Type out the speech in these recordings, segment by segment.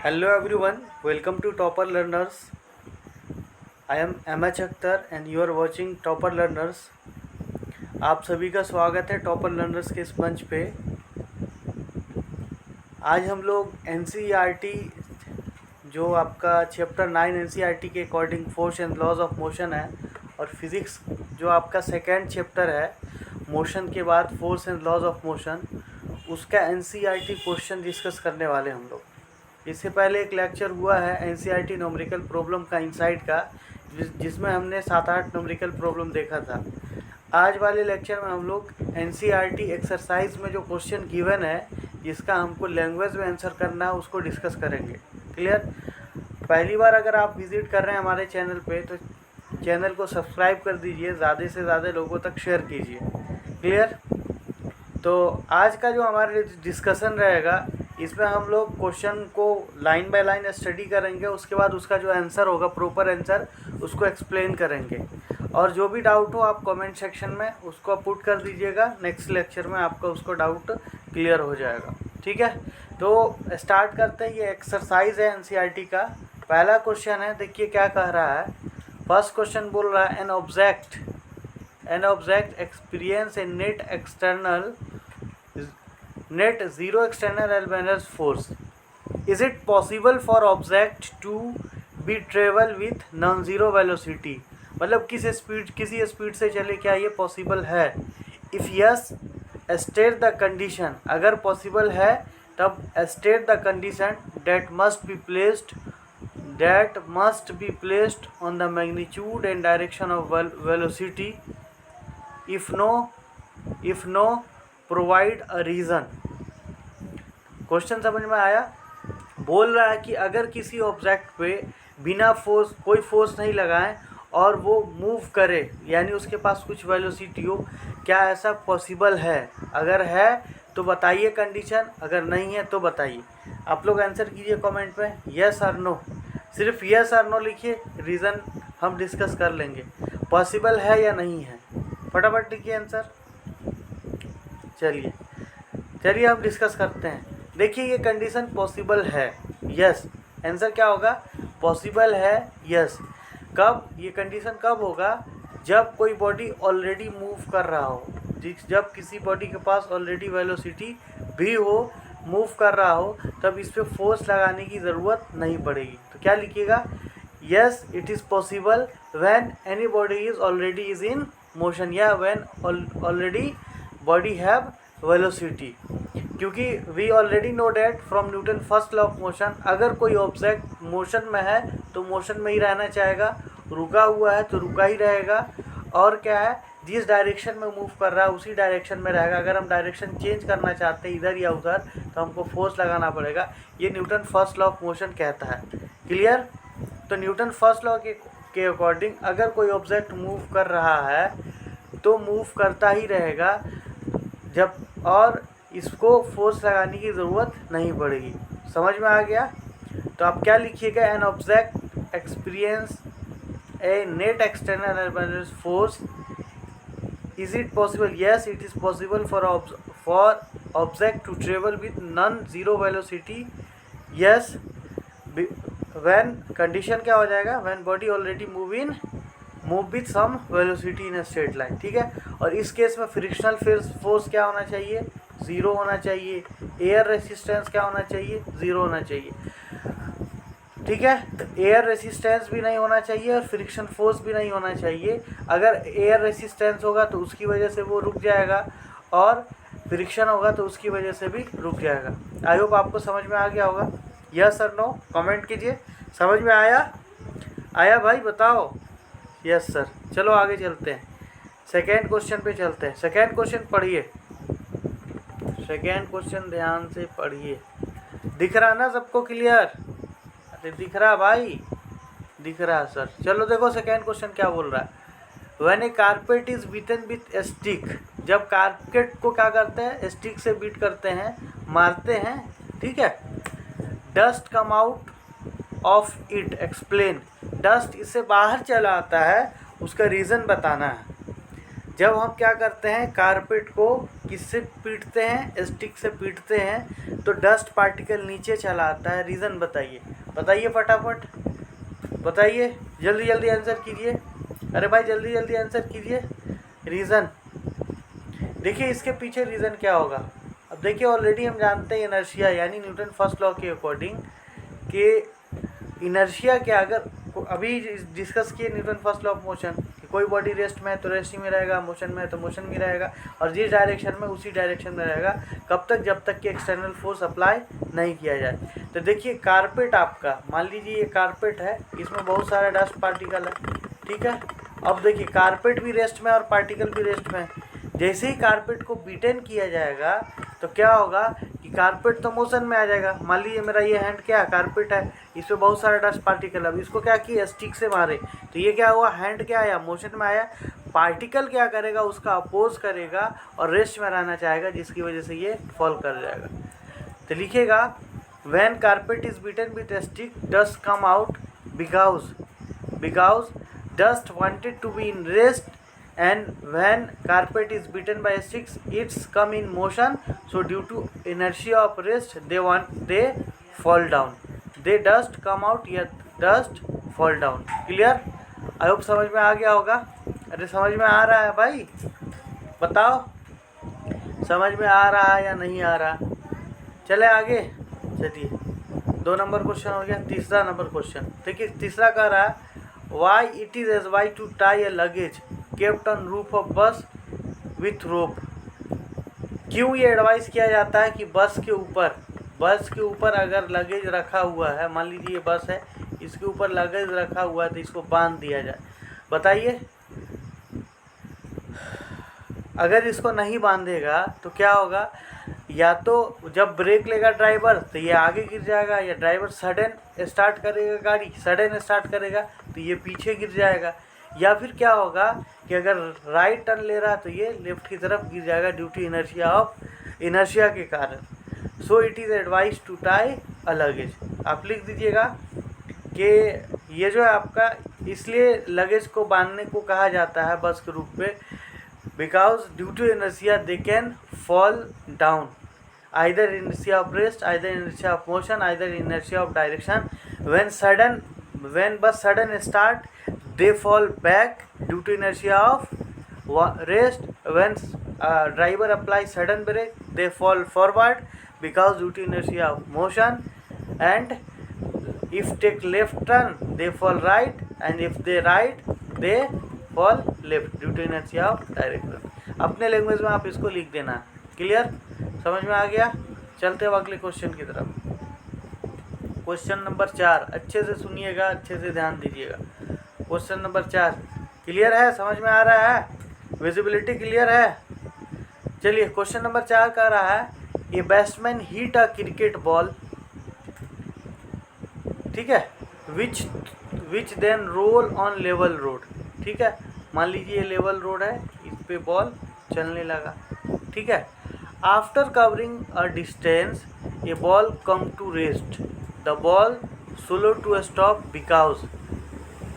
Hello everyone, welcome to Topper Learners. I am MH Akhtar and you are watching Topper Learners. आप सभी का स्वागत है टॉपर लर्नर्स के इस मंच पे। आज हम लोग NCERT जो आपका चैप्टर 9 NCERT के according force and laws of motion है, और फिज़िक्स जो आपका सेकेंड चैप्टर है मोशन के बाद force and laws of motion, उसका NCERT क्वेश्चन डिस्कस करने वाले हम लोग। इससे पहले एक लेक्चर हुआ है NCERT न्यूमेरिकल प्रॉब्लम का इनसाइड का, जिसमें हमने 7-8 न्यूमेरिकल प्रॉब्लम देखा था। आज वाले लेक्चर में हम लोग NCERT एक्सरसाइज में जो क्वेश्चन गिवन है जिसका हमको लैंग्वेज में आंसर करना है उसको डिस्कस करेंगे। क्लियर? पहली बार अगर आप विज़िट कर रहे हैं हमारे चैनल पे तो चैनल को सब्सक्राइब कर दीजिए, ज़्यादा से ज़्यादा लोगों तक शेयर कीजिए। क्लियर? तो आज का जो हमारा डिस्कशन रहेगा इसमें हम लोग क्वेश्चन को लाइन बाय लाइन स्टडी करेंगे, उसके बाद उसका जो आंसर होगा प्रॉपर आंसर उसको एक्सप्लेन करेंगे। और जो भी डाउट हो आप कमेंट सेक्शन में उसको पुट कर दीजिएगा, नेक्स्ट लेक्चर में आपका उसको डाउट क्लियर हो जाएगा। ठीक है, तो स्टार्ट करते हैं। ये एक्सरसाइज है NCERT का। पहला क्वेश्चन है, देखिए क्या कह रहा है। फर्स्ट क्वेश्चन बोल रहा है N object experience A net zero external Albani's force. Is it possible for object to be travel with non-zero velocity? मतलब किसी स्पीड से चले, क्या ये पॉसिबल है? If yes state the condition. अगर पॉसिबल है तब state the condition that must be placed on the magnitude and direction of velocity. If no provide a reason. Question समझ में आया? बोल रहा है कि अगर किसी ऑब्जेक्ट पे बिना फोर्स, कोई फोर्स नहीं लगाएं और वो मूव करे, यानी उसके पास कुछ वेलोसिटी हो, क्या ऐसा पॉसिबल है? अगर है तो बताइए कंडीशन, अगर नहीं है तो बताइए। आप लोग आंसर कीजिए कमेंट में, यस और नो। सिर्फ यस और नो लिखिए, रीज़न हम डिस्कस कर लेंगे। पॉसिबल है या नहीं है, फटाफट लिखिए आंसर। चलिए हम डिस्कस करते हैं। देखिए ये कंडीशन पॉसिबल है, यस। आंसर क्या होगा? पॉसिबल है, यस। कब ये कंडीशन कब होगा? जब कोई बॉडी ऑलरेडी मूव कर रहा हो, जब किसी बॉडी के पास ऑलरेडी वेलोसिटी भी हो, मूव कर रहा हो, तब इस पर फोर्स लगाने की ज़रूरत नहीं पड़ेगी। तो क्या लिखिएगा? Yes it is possible when any body is already is in motion, या when already body have velocity. क्योंकि we already know that from Newton first law of motion, अगर कोई ऑब्जेक्ट मोशन में है तो मोशन में ही रहना चाहेगा, रुका हुआ है तो रुका ही रहेगा, और क्या है, जिस डायरेक्शन में मूव कर रहा है उसी डायरेक्शन में रहेगा। अगर हम डायरेक्शन चेंज करना चाहते हैं इधर या उधर तो हमको फोर्स लगाना पड़ेगा। ये Newton first law of motion कहता है। क्लियर? तो न्यूटन फर्स्ट लॉ के अकॉर्डिंग अगर कोई ऑब्जेक्ट मूव कर रहा है तो मूव करता ही रहेगा जब, और इसको फोर्स लगाने की ज़रूरत नहीं पड़ेगी। समझ में आ गया? तो आप क्या लिखिएगा? An object experience a net external unbalanced force. Is it possible? Yes it is possible for object to travel with non zero velocity. Yes when, condition क्या हो जाएगा? When body already move with some velocity in a straight line. ठीक है, और इस case में frictional force क्या होना चाहिए? ज़ीरो होना चाहिए। एयर रेसिस्टेंस क्या होना चाहिए? ज़ीरो होना चाहिए। ठीक है, तो एयर रेसिस्टेंस भी नहीं होना चाहिए और फ्रिक्शन फोर्स भी नहीं होना चाहिए। अगर एयर रेसिस्टेंस होगा तो उसकी वजह से वो रुक जाएगा, और फ्रिक्शन होगा तो उसकी वजह से भी रुक जाएगा। आई होप आपको समझ में आ गया होगा। यस और नो कमेंट कीजिए। समझ में आया भाई, बताओ। Yes sir. चलो आगे चलते हैं, सेकेंड क्वेश्चन पे चलते हैं। सेकेंड क्वेश्चन पढ़िए, सेकेंड क्वेश्चन ध्यान से पढ़िए। दिख रहा ना सबको? क्लियर? अरे दिख रहा भाई, दिख रहा सर। चलो देखो सेकेंड क्वेश्चन क्या बोल रहा है। When A carpet is beaten with A stick, जब कारपेट को क्या करते हैं? स्टिक से बीट करते हैं, मारते हैं। ठीक है, dust come out of it, explain. Dust इससे बाहर चला आता है, उसका रीज़न बताना है। जब हम क्या करते हैं कारपेट को किससे पीटते हैं, स्टिक से पीटते हैं तो डस्ट पार्टिकल नीचे चला आता है। रीज़न बताइए, बताइए फटाफट बताइए, जल्दी जल्दी आंसर कीजिए। अरे भाई जल्दी जल्दी आंसर कीजिए। रीज़न देखिए, इसके पीछे रीज़न क्या होगा। अब देखिए ऑलरेडी हम जानते हैं इनर्शिया यानी न्यूटन फर्स्ट लॉ के अकॉर्डिंग कि इनर्शिया क्या, अगर अभी डिस्कस किए Newton first law of motion कि कोई बॉडी रेस्ट में है तो रेस्ट ही में रहेगा, मोशन में है तो मोशन में रहेगा, और जिस डायरेक्शन में उसी डायरेक्शन में रहेगा। कब तक, जब तक कि एक्सटर्नल फोर्स अप्लाई नहीं किया जाए। तो देखिए कारपेट आपका, मान लीजिए ये कारपेट है, इसमें बहुत सारा डस्ट पार्टिकल है, ठीक है। अब देखिए कारपेट भी रेस्ट में और पार्टिकल भी रेस्ट में। जैसे ही कारपेट को बीटन किया जाएगा तो क्या होगा कि कारपेट तो मोशन में आ जाएगा। मान लीजिए मेरा ये हैंड क्या कारपेट है, इस पर बहुत सारा डस्ट पार्टिकल, अब इसको क्या किया स्टिक से मारे तो ये क्या हुआ, हैंड क्या आया, मोशन में आया। पार्टिकल क्या करेगा, उसका अपोज करेगा और रेस्ट में रहना चाहेगा, जिसकी वजह से ये फॉल कर जाएगा। तो लिखिएगा when carpet is beaten with stick dust come out because dust wanted to be in rest, and when carpet is beaten by sticks it's come in motion, so due to inertia of rest they fall down, they dust come out या dust fall down। Clear, I hope समझ में आ गया होगा। अरे समझ में आ रहा है भाई, बताओ समझ में आ रहा है या नहीं आ रहा। चले आगे, चलिए 2 नंबर क्वेश्चन हो गया। तीसरा नंबर क्वेश्चन देखिए, तीसरा कह रहा है why it is advised to tie a luggage kept on roof of bus with rope। क्यों ये एडवाइस किया जाता है कि बस के ऊपर अगर लगेज रखा हुआ है, मान लीजिए ये बस है, इसके ऊपर लगेज रखा हुआ है तो इसको बांध दिया जाए। बताइए, अगर इसको नहीं बांधेगा तो क्या होगा, या तो जब ब्रेक लेगा ड्राइवर तो ये आगे गिर जाएगा, या ड्राइवर सडन स्टार्ट करेगा, गाड़ी सडन स्टार्ट करेगा तो ये पीछे गिर जाएगा, या फिर क्या होगा कि अगर राइट टर्न ले रहा तो ये लेफ्ट की तरफ गिर जाएगा ड्यू टू इनर्शिया के कारण। So it is advise to tie a luggage. आप लिख दीजिएगा कि ये जो है आपका, इसलिए लगेज को बांधने को कहा जाता है बस के रूप में, because due to inertia they can fall down, either inertia of rest, either inertia of motion, either inertia of direction। when bus sudden start they fall back due to inertia of rest। when driver apply sudden brake they fall forward because due to inertia of motion, and if take left turn they fall right, and if they right they fall left due to inertia of direction। अपने language में आप इसको लिख देना। Clear, समझ में आ गया। चलते हैं अगले क्वेश्चन की तरफ। क्वेश्चन नंबर 4, अच्छे से सुनिएगा, अच्छे से ध्यान दीजिएगा। क्वेश्चन नंबर 4 क्लियर है, समझ में आ रहा है, विजिबिलिटी क्लियर है। चलिए क्वेश्चन नंबर 4 कह रहा है a batsman hit a cricket ball, ठीक है, which then roll on level road. ठीक है, मान लीजिए ये लेवल रोड है, इस पे बॉल चलने लगा, ठीक है। After covering a distance a ball come to rest, the ball slow to stop because.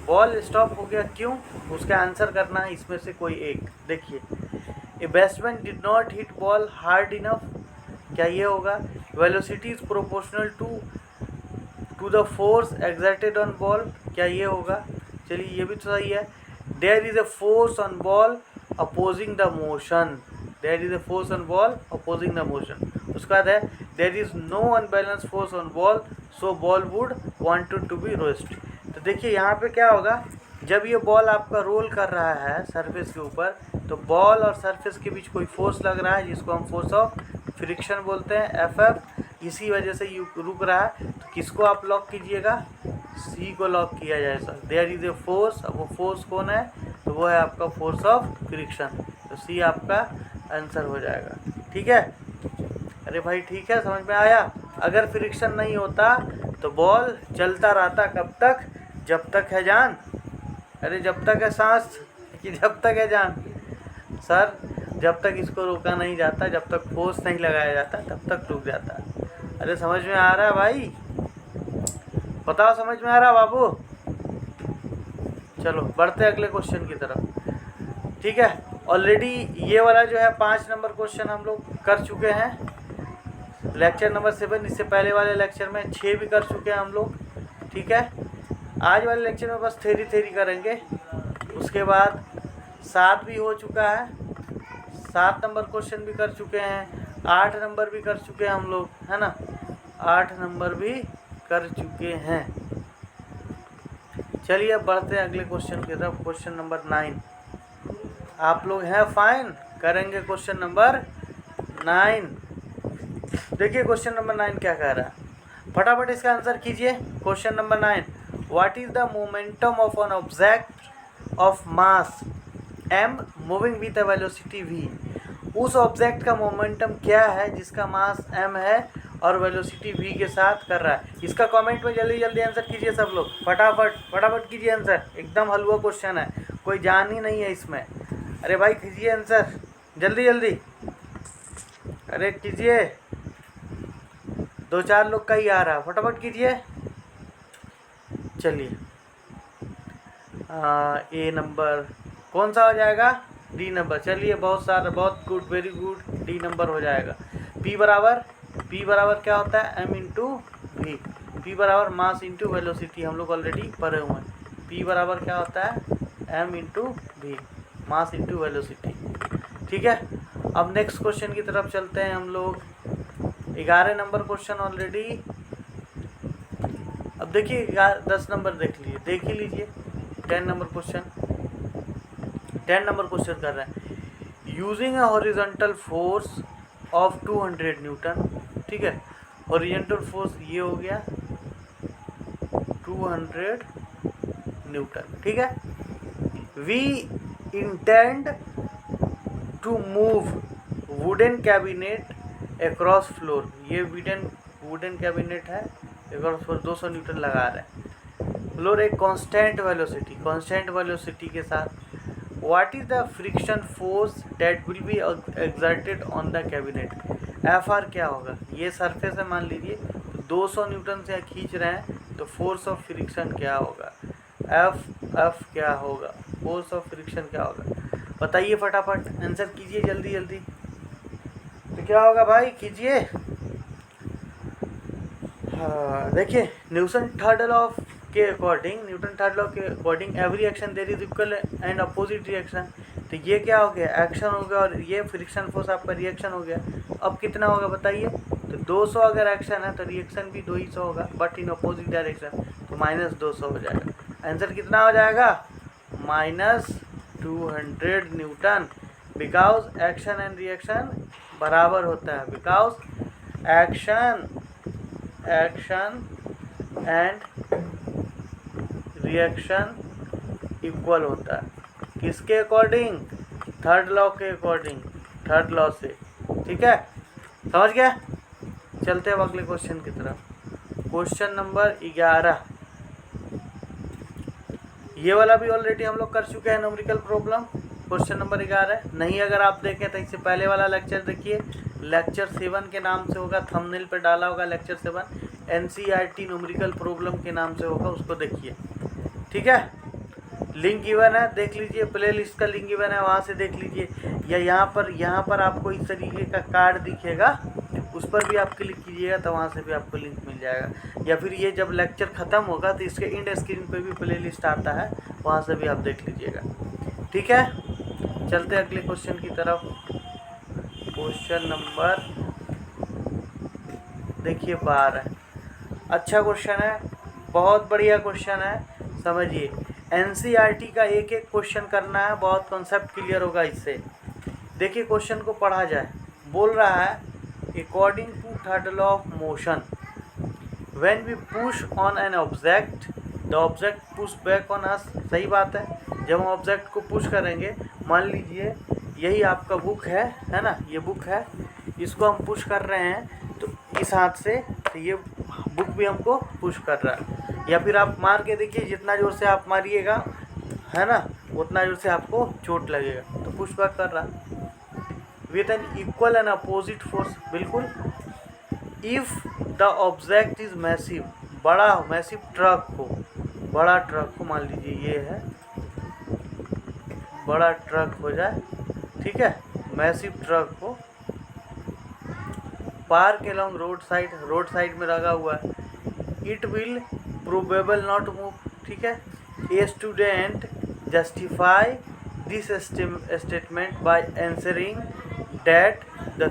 Ball stop हो गया, क्यों, उसका आंसर करना है इसमें से कोई एक। देखिए, a batsman did not hit ball hard enough, क्या ये होगा। Velocity is proportional to the force exerted on ball, क्या ये होगा। चलिए ये भी तो सही है। There is a force on ball opposing the motion, there is a force on ball opposing the motion. उसके बाद है there is no unbalance force on ball so ball would wanted to be rest. तो देखिए यहाँ पे क्या होगा, जब ये बॉल आपका रोल कर रहा है सरफेस के ऊपर, तो बॉल और सरफेस के बीच कोई फोर्स लग रहा है जिसको हम फोर्स ऑफ फ्रिक्शन बोलते हैं, एफ। इसी वजह से ये रुक रहा है। तो किसको आप लॉक कीजिएगा, सी को लॉक किया जाए sir. There is a force, अब वो फोर्स कौन है, तो वो है आपका फोर्स ऑफ फ्रिक्शन, तो सी आपका आंसर हो जाएगा। ठीक है, अरे भाई ठीक है, समझ में आया। अगर फ्रिक्शन नहीं होता तो बॉल चलता रहता कब तक, जब तक है जान। अरे जब तक है सांस कि जब तक है जान सर, जब तक इसको रोका नहीं जाता, जब तक फोर्स नहीं लगाया जाता तब तक रुक जाता है। अरे समझ में आ रहा है भाई, बताओ समझ में आ रहा है बाबू। चलो बढ़ते अगले क्वेश्चन की तरफ। ठीक है। ऑलरेडी ये वाला जो है 5 नंबर क्वेश्चन हम लोग कर चुके हैं, लेक्चर नंबर 7। इससे पहले वाले लेक्चर में 6 भी कर चुके हैं हम लोग, ठीक है। आज वाले लेक्चर में बस थेरी करेंगे, उसके बाद 7 भी हो चुका है, 7 नंबर क्वेश्चन भी कर चुके हैं, 8 नंबर भी कर चुके हैं हम लोग, है ना, 8 नंबर भी कर चुके हैं। चलिए अब बढ़ते हैं अगले क्वेश्चन की तरफ, क्वेश्चन नंबर 9। आप लोग हैं फाइन, करेंगे क्वेश्चन नंबर 9। देखिए क्वेश्चन नंबर 9 क्या कह रहा है, फटाफट इसका आंसर कीजिए। Question number 9, what is the momentum of an object of mass m moving with a velocity v। उस ऑब्जेक्ट का मोमेंटम क्या है जिसका मास m है और वेलोसिटी v के साथ कर रहा है। इसका कमेंट में जल्दी जल्दी आंसर कीजिए सब लोग, फटाफट कीजिए आंसर। एकदम हलवा क्वेश्चन है, कोई जान ही नहीं है इसमें। अरे भाई कीजिए आंसर जल्दी जल्दी, अरे कीजिए, 2-4 लोग का ही आ रहा है, फटाफट कीजिए। चलिए ए नंबर कौन सा हो जाएगा, डी नंबर। चलिए बहुत सारा, बहुत good, very good, D number हो जाएगा। P बराबर क्या होता है, m इंटू वी। P बराबर मास इंटू वेलोसिटी, हम लोग ऑलरेडी पढ़े हुए हैं। P बराबर क्या होता है, m into v, mass into velocity, ठीक है। अब नेक्स्ट क्वेश्चन की तरफ चलते हैं हम लोग। 11 नंबर क्वेश्चन ऑलरेडी, अब देखिए 10 नंबर देख ही लीजिए। 10 नंबर क्वेश्चन कर रहे हैं, using a horizontal force of 200 newton, ठीक है। हॉरिजॉन्टल फोर्स ये हो गया 200 न्यूटन, ठीक है। We intend to move wooden cabinet across floor, ये वुडन कैबिनेट है, अक्रॉस फ्लोर 200 न्यूटन लगा रहे हैं, फ्लोर एक कांस्टेंट वेलोसिटी के साथ। What is the friction force that will be exerted on the cabinet. F R क्या होगा, ये सरफेस है मान लीजिए, तो 200 न्यूटन से खींच रहे हैं, तो फोर्स ऑफ फ्रिक्शन क्या होगा, एफ क्या होगा, फोर्स ऑफ फ्रिक्शन क्या होगा, बताइए फटाफट आंसर कीजिए जल्दी जल्दी। तो क्या होगा भाई, कीजिए। हाँ देखिए, न्यूटन थर्ड लॉ के according every action there is equal and opposite reaction. तो ये क्या हो गया, एक्शन हो गया, और ये फ्रिक्शन फोर्स आपका रिएक्शन हो गया। अब कितना होगा बताइए, तो 200 अगर एक्शन है तो रिएक्शन भी 200 होगा, बट इन अपोजिट डायरेक्शन, तो -200 हो जाएगा। आंसर कितना हो जाएगा, -200 Newton, because action and reaction बराबर होता है, because action and reaction equal होता है। किसके अकॉर्डिंग, थर्ड लॉ के अकॉर्डिंग, थर्ड लॉ से, ठीक है, समझ गया। चलते हैं अगले क्वेश्चन की तरफ, क्वेश्चन नंबर 11। ये वाला भी ऑलरेडी हम लोग कर चुके हैं, न्यूमेरिकल प्रॉब्लम, क्वेश्चन नंबर 11। नहीं अगर आप देखें तो इससे पहले वाला लेक्चर देखिए, लेक्चर 7 के नाम से होगा, थंबनेल पे डाला होगा लेक्चर 7, NCERT न्यूमेरिकल प्रॉब्लम के नाम से होगा, उसको देखिए, ठीक है। लिंक गिवन है, देख लीजिए, प्ले लिस्ट का लिंक गिवन है, वहाँ से देख लीजिए, या यहाँ पर आपको इस तरीके का कार्ड दिखेगा, उस पर भी आप क्लिक कीजिएगा तो वहाँ से भी आपको लिंक मिल जाएगा, या फिर ये जब लेक्चर ख़त्म होगा तो इसके इंड स्क्रीन पे भी प्ले लिस्ट आता है, वहाँ से भी आप देख लीजिएगा, ठीक है। चलते अगले क्वेश्चन की तरफ, क्वेश्चन नंबर देखिए 12। अच्छा क्वेश्चन है, बहुत बढ़िया क्वेश्चन है, समझिए। NCERT का एक एक क्वेश्चन करना है, बहुत कॉन्सेप्ट क्लियर होगा इससे। देखिए क्वेश्चन को पढ़ा जाए, बोल रहा है according to third law of motion when we push on an object the object push back on us. सही बात है, जब हम ऑब्जेक्ट को पुश करेंगे, मान लीजिए यही आपका बुक है ना, ये बुक है, इसको हम पुश कर रहे हैं तो इस हाथ से, तो ये बुक भी हमको पुश कर रहा है। या फिर आप मार के देखिए, जितना ज़ोर से आप मारिएगा, है ना, उतना ज़ोर से आपको चोट लगेगा, तो पुश बैक कर रहा with an equal and opposite force, बिल्कुल। If the object is massive, massive truck को मान लीजिए ये है, बड़ा ट्रक हो जाए, ठीक है, मैसिव ट्रक हो, पार्क अलोंग रोड साइड में लगा हुआ है, it will probable not move, ठीक है। ए student justify this statement by answering that the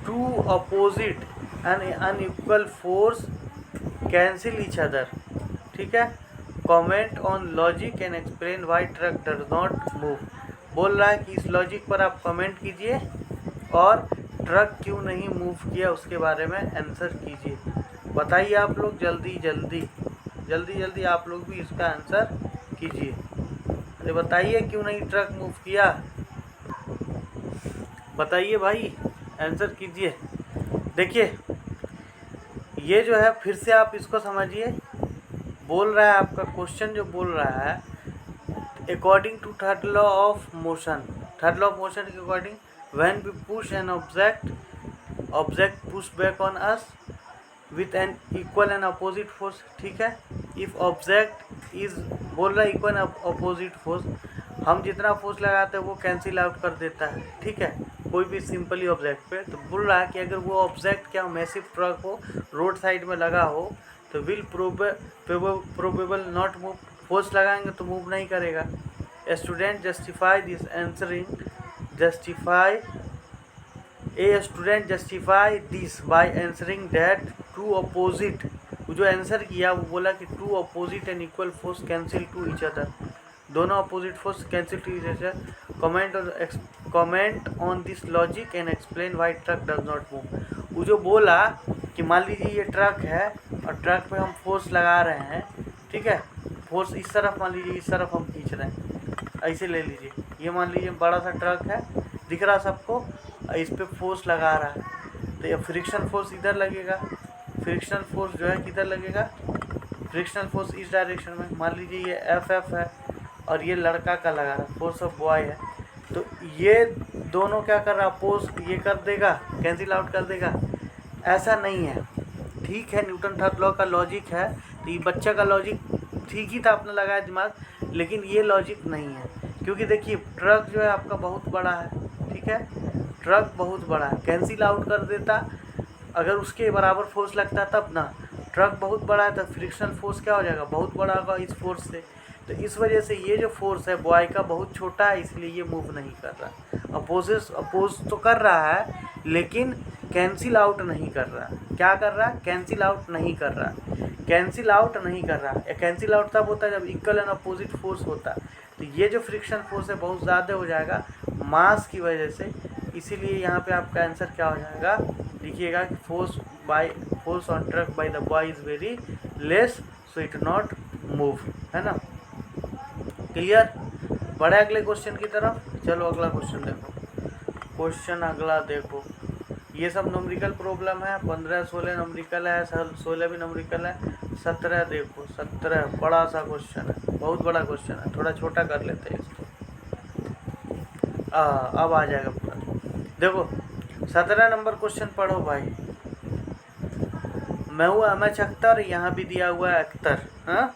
two opposite and unequal force cancel each other, ठीक है। Comment on logic and explain why truck does not move. बोल रहा है कि इस logic पर आप कमेंट कीजिए और ट्रक क्यों नहीं मूव किया उसके बारे में आंसर कीजिए। बताइए आप लोग, जल्दी जल्दी आप लोग भी इसका आंसर कीजिए। अरे बताइए क्यों नहीं ट्रक मूव किया, बताइए भाई, आंसर कीजिए। देखिए ये जो है, फिर से आप इसको समझिए। बोल रहा है आपका क्वेश्चन जो बोल रहा है, according to third law of motion के according, when we push an object push back on us with an equal and opposite force, ठीक है। इफ ऑब्जेक्ट इज, बोल रहा है इक्वल अपोजिट फोर्स, हम जितना फोर्स लगाते हैं वो कैंसिल आउट कर देता है, ठीक है, कोई भी सिंपली ऑब्जेक्ट पे। तो बोल रहा है कि अगर वो ऑब्जेक्ट क्या मैसिव ट्रक हो, रोड साइड में लगा हो, तो will probable not move, force लगाएंगे तो मूव नहीं करेगा। Student justify this answering, a student justify this by answering that two opposite, जो आंसर किया वो बोला कि two opposite and equal force cancel to each other, दोनों opposite force cancel to each other. Comment on this logic and explain why truck does not move. वो जो बोला कि मान लीजिए ये ट्रक है और ट्रक पे हम फोर्स लगा रहे हैं, ठीक है, फोर्स इस तरफ, मान लीजिए इस तरफ हम खींच रहे हैं, ऐसे ले लीजिए, ये मान लीजिए बड़ा सा ट्रक है, दिख रहा सबको, इस पे फोर्स लगा रहा है, तो ये फ्रिक्शन फोर्स इधर लगेगा, फ्रिक्शनल फोर्स जो है किधर लगेगा, फ्रिक्शनल फोर्स इस डायरेक्शन में, मान लीजिए ये एफ है और ये लड़का का लगा रहा है, फोर्स ऑफ बॉय है, तो ये दोनों क्या कर रहा है, अपोज ये कर देगा, कैंसिल आउट कर देगा, ऐसा नहीं है, ठीक है। न्यूटन थर्ड लॉ का लॉजिक है, तो ये बच्चा का लॉजिक ठीक ही था, आपने लगाया दिमाग, लेकिन ये लॉजिक नहीं है, क्योंकि देखिए ट्रक जो है आपका बहुत बड़ा है, ठीक है, ट्रक बहुत बड़ा है, कैंसिल आउट कर देता, अगर उसके बराबर फोर्स लगता तब ना, ट्रक बहुत बड़ा है तो फ्रिक्शनल फोर्स क्या हो जाएगा, बहुत बड़ा होगा इस फोर्स से, तो इस वजह से ये जो फोर्स है बॉय का बहुत छोटा है, इसलिए ये मूव नहीं कर रहा। अपोज तो कर रहा है लेकिन कैंसिल आउट नहीं कर रहा। क्या कर रहा है, कैंसिल आउट नहीं कर रहा, कैंसिल आउट नहीं कर रहा। कैंसिल आउट तब होता है जब इक्वल एंड अपोजिट फोर्स होता है, तो ये जो फ्रिक्शन फोर्स है बहुत ज़्यादा हो जाएगा मास की वजह से, इसीलिए यहाँ पे आपका आंसर क्या हो जाएगा, लिखिएगा कि force on truck by the boy is very less so it not move, है ना, क्लियर। बढ़े अगले क्वेश्चन की तरफ, चलो अगला क्वेश्चन देखो, क्वेश्चन अगला देखो, ये सब न्यूमेरिकल प्रॉब्लम है, 15-16 न्यूमेरिकल है, 16 भी न्यूमेरिकल है, 17 देखो, 17 बड़ा सा क्वेश्चन है, बहुत बड़ा क्वेश्चन है, थोड़ा छोटा कर लेते हैं इसको, अब आ जाएगा पूरा। देखो 17 नंबर क्वेश्चन पढ़ो भाई। मैं हूँ एम एच अख्तर, यहाँ भी दिया हुआ है अख्तर, हाँ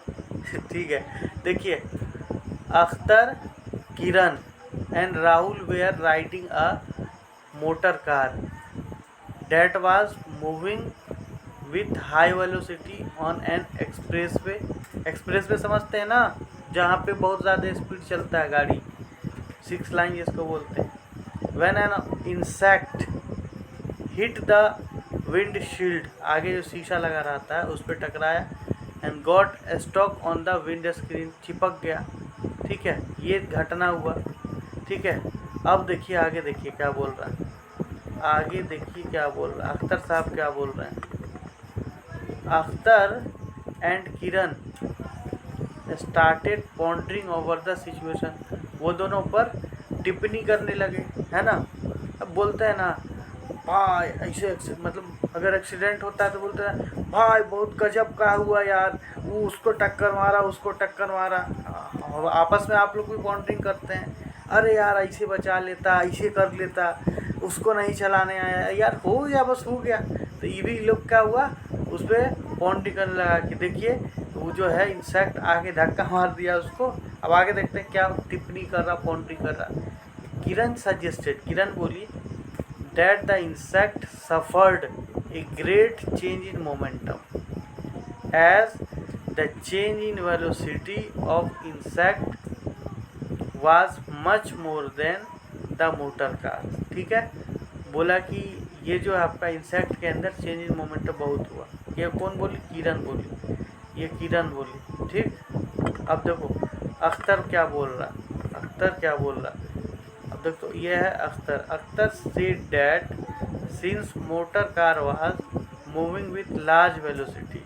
ठीक है। देखिए Akhtar, Kiran and Rahul were riding a motor car that was moving with high velocity on an expressway। Expressway समझते हैं ना, जहाँ पे बहुत ज़्यादा स्पीड चलता है गाड़ी, 6 लाइन जिसको बोलते हैं। When an insect hit the windshield, आगे जो शीशा लगा रहता है उस पर टकराया, and got stuck on the windscreen, चिपक गया, ठीक है, ये घटना हुआ, ठीक है। अब देखिए आगे, देखिए क्या बोल रहा है, आगे देखिए क्या बोल रहा है, अख्तर साहब क्या बोल रहे हैं। Akhtar and Kiran started pondering over the situation, वो दोनों पर टिप्पणी करने लगे, है ना। अब बोलते हैं ना भाई ऐसे मतलब अगर एक्सीडेंट होता है तो बोलते हैं भाई बहुत गजब का हुआ यार, वो उसको टक्कर मारा, उसको टक्कर मारा, आपस में आप लोग भी पॉन्डरिंग करते हैं, अरे यार ऐसे बचा लेता, ऐसे कर लेता, उसको नहीं चलाने आया यार, हो गया बस हो गया। तो ये भी लोग क्या हुआ, उस पर पॉन्डिंग करने लगा कि देखिए वो जो है इंसेक्ट आके धक्का मार दिया उसको। अब आगे देखते हैं क्या टिप्पणी कर रहा, पॉन्डिंग कर रहा। किरण सजेस्टेड, किरण बोली that the insect suffered a great change in momentum as the change in velocity of insect was much more than the motor car। ठीक है, बोला कि ये जो आपका इंसेक्ट के अंदर चेंज इन मोमेंटम बहुत हुआ। ये कौन बोली? किरण बोली, ये किरण बोली। ठीक, अब देखो अख्तर क्या बोल रहा, अख्तर क्या बोल रहा। अब देखो ये है Akhtar. Akhtar said that since motor car was moving with large velocity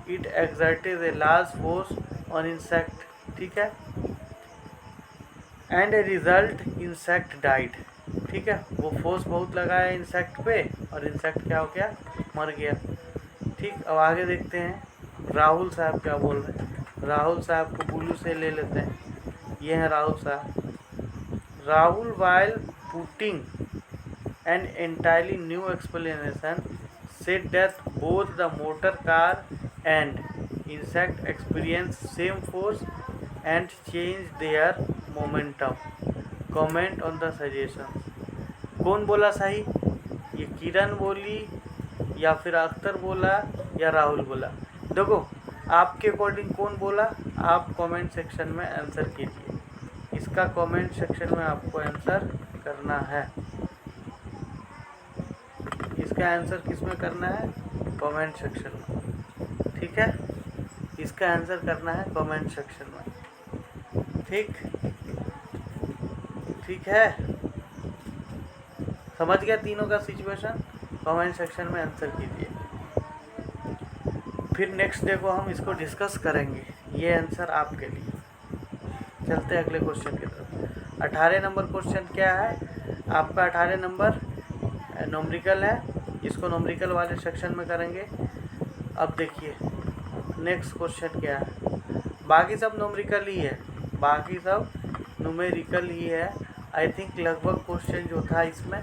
it exerted a large force on insect। ठीक है, and a result insect died। ठीक है, वो फोर्स बहुत लगा है इंसेक्ट पे और इंसेक्ट क्या हो गया? मर गया। ठीक, अब आगे देखते हैं राहुल साहब क्या बोल रहे हैं। राहुल साहब को बुलू से ले लेते हैं। ये हैं राहुल साहब। Rahul, while putting an entirely new explanation, said that both the motor car and insect experience same force and change their momentum। Comment on the suggestions। कौन बोला सही? ये किरण बोली या फिर अख्तर बोला या राहुल बोला? देखो आपके अकॉर्डिंग कौन बोला, आप कमेंट सेक्शन में आंसर कीजिए। इसका कमेंट सेक्शन में आपको आंसर करना है। इसका आंसर किस में करना है? कमेंट सेक्शन में। ठीक है, इसका आंसर करना है कमेंट सेक्शन में। ठीक, ठीक है, समझ गया तीनों का सिचुएशन? कमेंट सेक्शन में आंसर कीजिए। फिर नेक्स्ट डे को हम इसको डिस्कस करेंगे। ये आंसर आपके लिए। चलते हैं अगले क्वेश्चन की तरफ। 18 नंबर क्वेश्चन क्या है आपका? 18 नंबर नोमरिकल है, इसको नोमरिकल वाले सेक्शन में करेंगे। अब देखिए नेक्स्ट क्वेश्चन क्या है। बाकी सब नोमरिकल ही है, बाकी सब न्यूमेरिकल ही है। आई थिंक लगभग क्वेश्चन जो था इसमें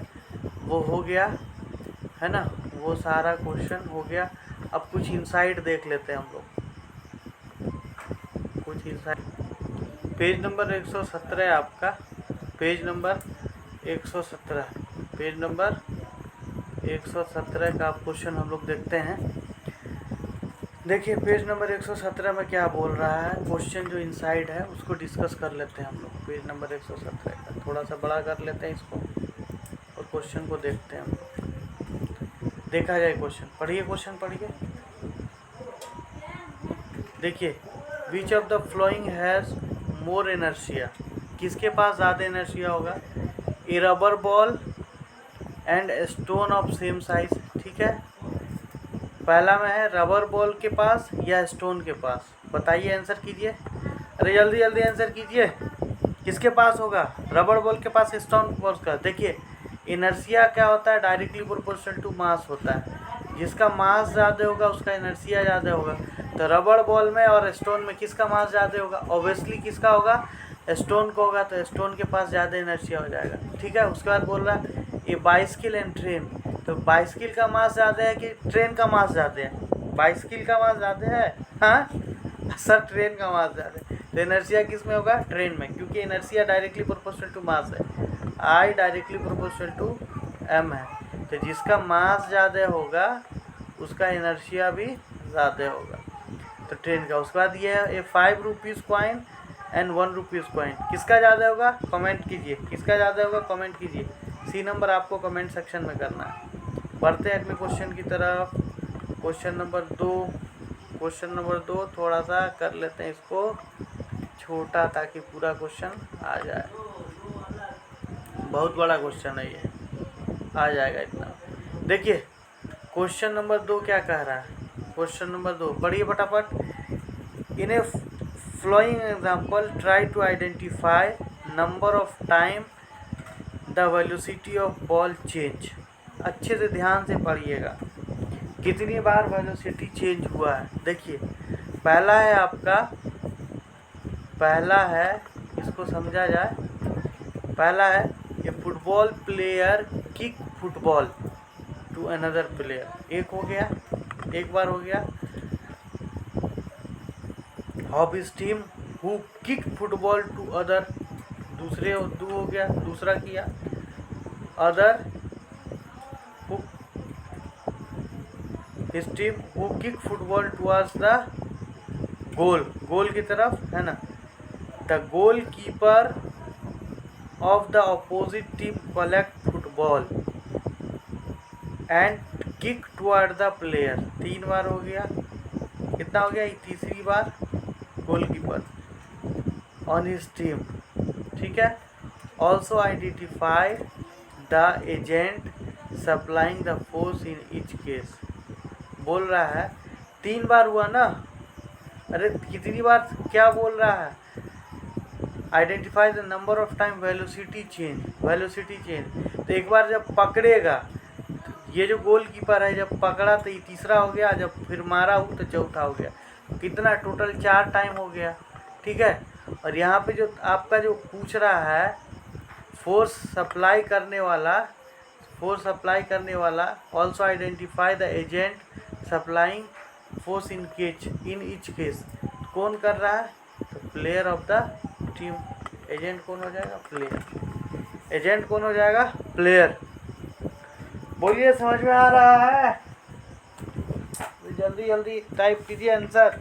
वो हो गया है ना, वो सारा क्वेश्चन हो गया। अब कुछ इनसाइट देख लेते हैं हम लोग, कुछ इनसाइट। पेज नंबर 117 है आपका, पेज नंबर 117, पेज नंबर 117 का क्वेश्चन हम लोग देखते हैं। देखिए पेज नंबर 117 में क्या बोल रहा है, क्वेश्चन जो इनसाइड है उसको डिस्कस कर लेते हैं हम लोग। पेज नंबर 117 का थोड़ा सा बड़ा कर लेते हैं इसको और क्वेश्चन को देखते हैं हम लोग। देखा जाए क्वेश्चन, पढ़िए क्वेश्चन पढ़िए। देखिए which of the following has more inertia, किसके पास ज़्यादा इनर्शिया होगा? A rubber ball and stone of same size. ठीक है, पहला में है रबर बॉल के पास या स्टोन के पास, बताइए आंसर कीजिए। अरे जल्दी जल्दी आंसर कीजिए, किसके पास होगा? रबर बॉल के पास, स्टोन के पास का। देखिए इनर्शिया क्या होता है? डायरेक्टली प्रोपोर्शनल टू मास होता है। जिसका मास ज़्यादा होगा उसका इनर्शिया ज़्यादा होगा। तो रबर बॉल में और स्टोन में किसका मास ज़्यादा होगा? ऑब्वियसली किसका होगा? स्टोन को होगा, तो स्टोन के पास ज़्यादा इनर्शिया हो जाएगा। ठीक है, उसके बाद बोल रहा है ये बाइसिकल एंड ट्रेन, तो बाइसिकल का मास ज़्यादा है कि ट्रेन का मास ज़्यादा है? बाइसिकल का मास ज़्यादा है, हाँ सर ट्रेन का मास ज़्यादा है। तो इनर्शिया किस में होगा? ट्रेन में, क्योंकि inertia directly proportional to mass है। I directly proportional to M है, तो जिसका मास ज़्यादा होगा उसका इनर्शिया भी ज़्यादा होगा, तो ट्रेन का। उसके बाद ये है 5 rupees coin and 1 rupees coin, किसका ज़्यादा होगा? कमेंट कीजिए, किसका ज़्यादा होगा कमेंट कीजिए। सी नंबर आपको कमेंट सेक्शन में करना है। बढ़ते हैं अगले क्वेश्चन की तरफ। क्वेश्चन नंबर 2, क्वेश्चन नंबर 2 थोड़ा सा कर लेते हैं इसको छोटा ताकि पूरा क्वेश्चन आ जाए। बहुत बड़ा क्वेश्चन है ये, आ जाएगा इतना। देखिए क्वेश्चन नंबर 2 क्या कह रहा है? क्वेश्चन नंबर 2 पढ़िए फटाफट। In a following example try to identify number of time the velocity of ball change. अच्छे से ध्यान से पढ़िएगा, कितनी बार वेलोसिटी चेंज हुआ है। देखिए पहला है आपका, पहला है इसको समझा जाए। पहला है ये football player kick football to another player, एक हो गया। एक बार हो गया। Hob is team who kick football to other, दूसरे दो हो गया, दूसरा किया। Other who his team who kick football towards the goal, goal की तरफ है ना। The goalkeeper of the opposite team collect football and kick toward the player, 3 बार हो गया। कितना हो गया, तीसरी बार गोलकीपर ऑन हिज टीम, ठीक है। Also identify the agent supplying the force in each case, बोल रहा है 3 बार हुआ ना। अरे कितनी बार क्या बोल रहा है, identify the number of time velocity change, velocity change. तो एक बार जब पकड़ेगा, ये जो गोलकीपर है जब पकड़ा तो ये तीसरा हो गया, जब फिर मारा हूँ तो चौथा हो गया। कितना टोटल 4 टाइम हो गया, ठीक है। और यहाँ पे जो आपका जो पूछ रहा है फोर्स सप्लाई करने वाला, फोर्स सप्लाई करने वाला, also identify the agent supplying force in each case, कौन कर रहा है, तो player of the team. Agent कौन हो जाएगा, प्लेयर। एजेंट कौन हो जाएगा, प्लेयर। बोलिए समझ में आ रहा है, जल्दी जल्दी टाइप कीजिए आंसर,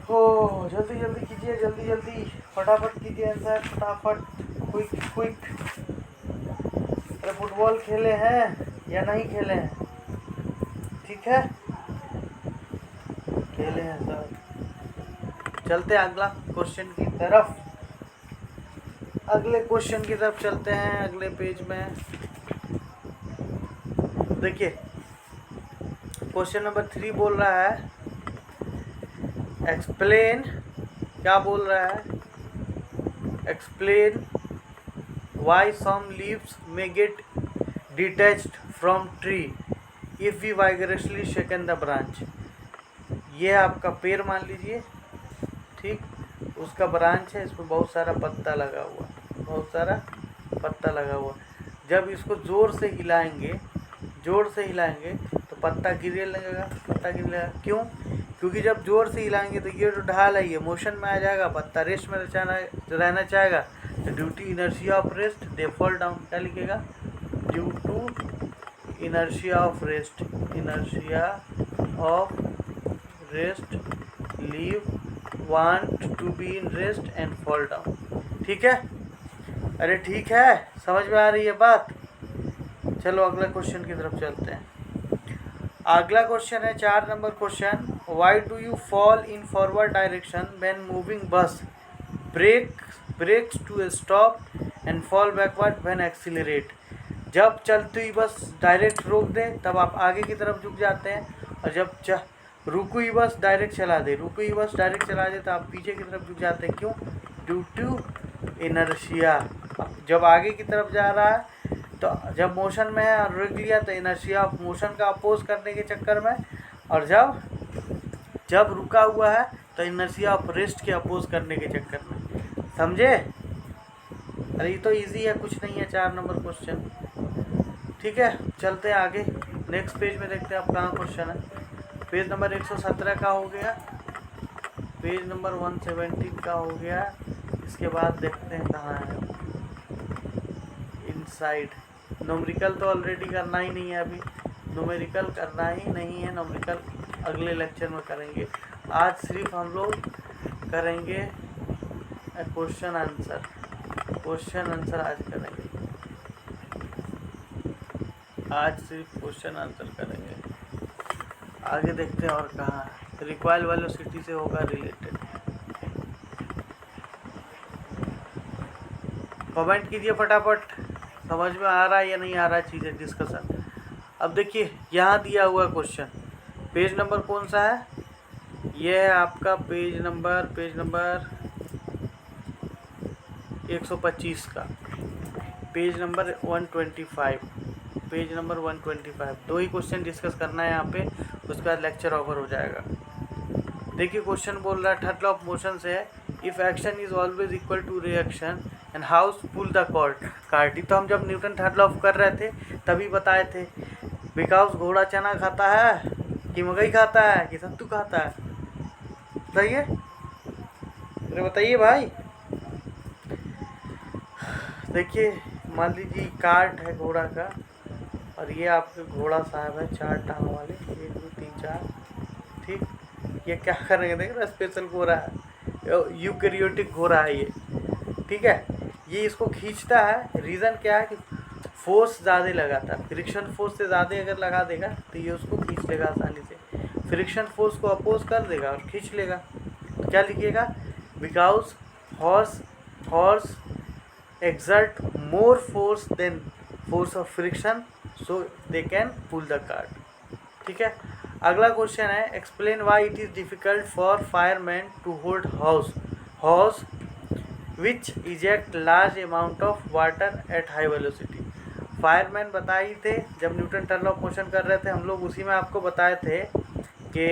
हो जल्दी जल्दी कीजिए, जल्दी जल्दी फटाफट कीजिए आंसर, फटाफट, क्विक क्विक। अरे फुटबॉल खेले हैं या नहीं खेले हैं, ठीक है, खेले हैं सर। चलते हैं अगला क्वेश्चन की तरफ, अगले क्वेश्चन की तरफ चलते हैं, अगले पेज में देखिए। क्वेश्चन नंबर 3 बोल रहा है एक्सप्लेन, क्या बोल रहा है, explain why some leaves may get detached from tree if we vigorously shaken the branch. ये आपका पेड़ मान लीजिए, ठीक, उसका ब्रांच है, इसमें बहुत सारा पत्ता लगा हुआ, बहुत सारा पत्ता लगा हुआ। जब इसको जोर से हिलाएंगे, जोर से हिलाएंगे तो पत्ता गिरने लगेगा, पत्ता गिरने लगेगा। क्यों, क्योंकि जब जोर से हिलाएंगे तो ये जो ढाल है ये मोशन में आ जाएगा, पत्ता रेस्ट में रहना चाहेगा, तो due to inertia of rest they fall down. क्या लिखेगा, due to inertia of rest, inertia of rest leave want to be in rest and fall down, ठीक है। अरे ठीक है, समझ में आ रही है बात। चलो अगला क्वेश्चन की तरफ चलते हैं। अगला क्वेश्चन है 4 number question, why do you fall in forward direction when moving bus, brakes to stop and fall backward when accelerate. जब चलती हुई बस डायरेक्ट रोक दे तब आप आगे की तरफ झुक जाते हैं, और जब रुकी हुई बस डायरेक्ट चला दे, रुकी हुई बस डायरेक्ट चला दे तो आप पीछे की तरफ झुक जाते हैं। क्यों, ड्यू टू इनर्शिया। जब आगे की तरफ जा रहा है तो जब मोशन में है और रुक लिया तो इनर्शिया ऑफ मोशन का अपोज करने के चक्कर में, और जब रुका हुआ है तो इनर्शिया ऑफ रेस्ट के अपोज करने के चक्कर में, समझे। अरे ये तो इजी है, कुछ नहीं है 4 नंबर क्वेश्चन, ठीक है। चलते हैं आगे, नेक्स्ट पेज में देखते हैं आप कहाँ क्वेश्चन है। पेज नंबर 117 का हो गया, पेज नंबर 117 का हो गया। इसके बाद देखते हैं कहाँ है, इनसाइड। न्यूमेरिकल तो ऑलरेडी करना ही नहीं है, अभी न्यूमेरिकल करना ही नहीं है, न्यूमेरिकल अगले लेक्चर में करेंगे। आज सिर्फ हम लोग करेंगे क्वेश्चन आंसर, क्वेश्चन आंसर आज करेंगे, आज सिर्फ क्वेश्चन आंसर करेंगे। आगे देखते हैं और कहाँ है, रिक्वायर्ड वेलोसिटी से होगा रिलेटेड। कमेंट कीजिए फटाफट, समझ में आ रहा है या नहीं आ रहा है चीज़ें, डिस्कशन। अब देखिए यहाँ दिया हुआ क्वेश्चन, पेज नंबर कौन सा है, ये है आपका पेज नंबर 125 का, पेज नंबर 125, पेज नंबर 125। 2 ही क्वेश्चन डिस्कस करना है यहाँ पे, उसके बाद लेक्चर ओवर हो जाएगा। देखिए क्वेश्चन बोल रहा है थर्ड लॉ ऑफ मोशन से है, if action is always equal to reaction and horse pull the cart. तो हम जब न्यूटन थर्ड लॉ ऑफ कर रहे थे तभी बताए थे बिकॉज घोड़ा चना खाता है कि मकई खाता है कि सत्तू खाता है? बताइए, अरे बताइए भाई। देखिए मान लीजिए कार्ट है घोड़ा का, और ये आपके घोड़ा साहब है 4 टांग वाले, 1 2 3 4, ठीक। ये क्या करेंगे देख रहे, स्पेशल घोड़ा है, यूकैरियोटिक घोड़ा है ये, ठीक है। ये इसको खींचता है, रीज़न क्या है कि फोर्स ज़्यादा लगाता है, फ्रिक्शन फोर्स से ज़्यादा अगर लगा देगा तो ये उसको खींच लेगा आसानी से, फ्रिक्शन फोर्स को अपोज कर देगा और खींच लेगा। तो क्या लिखिएगा, because horse exert more force than force of friction so they can pull the cart, ठीक है। अगला क्वेश्चन है, explain why it is difficult for fireman to hold hose which eject large amount of water at high velocity. Fireman बताए थे जब Newton turn off motion कर रहे थे हम लोग, उसी में आपको बताए थे कि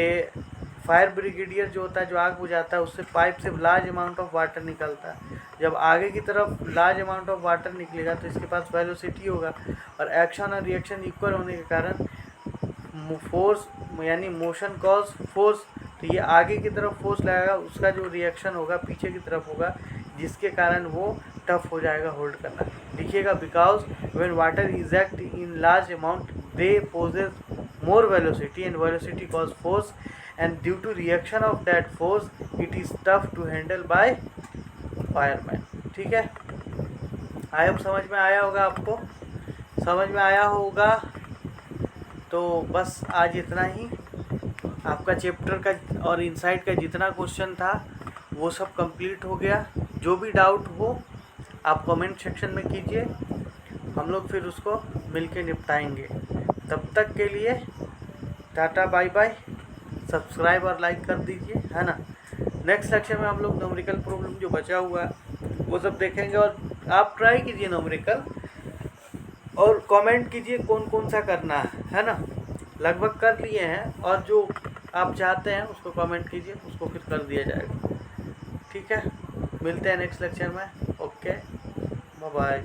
फायर ब्रिगेडियर जो होता है, जो आग बुझाता है, उससे पाइप से लार्ज अमाउंट ऑफ वाटर निकलता है। जब आगे की तरफ लार्ज अमाउंट ऑफ वाटर निकलेगा तो इसके पास वेलोसिटी होगा, और एक्शन और रिएक्शन इक्वल होने के कारण फोर्स यानी मोशन कॉज फोर्स, तो ये आगे की तरफ फोर्स लगाएगा, उसका जो रिएक्शन होगा पीछे की तरफ होगा, जिसके कारण वो टफ हो जाएगा होल्ड करना। लिखिएगा, because when water eject in large amount they possess more velocity and velocity cause force, and due to reaction of that force it is tough to handle by fireman, ठीक है। I hope समझ में आया होगा, आपको समझ में आया होगा। तो बस आज इतना ही, आपका चैप्टर का और इनसाइट का जितना क्वेश्चन था वो सब कंप्लीट हो गया। जो भी डाउट हो आप कमेंट सेक्शन में कीजिए, हम लोग फिर उसको मिलके निपटाएंगे। तब तक के लिए टाटा बाय बाय, सब्सक्राइब और लाइक कर दीजिए, है ना। नेक्स्ट लेक्चर में हम लोग न्यूमेरिकल प्रॉब्लम जो बचा हुआ है वो सब देखेंगे, और आप ट्राई कीजिए न्यूमेरिकल और कमेंट कीजिए कौन कौन सा करना है ना। लगभग कर लिए हैं, और जो आप चाहते हैं उसको कमेंट कीजिए, उसको फिर कर दिया जाएगा, ठीक है। मिलते हैं नेक्स्ट लेक्चर में, ओके बाय बाय।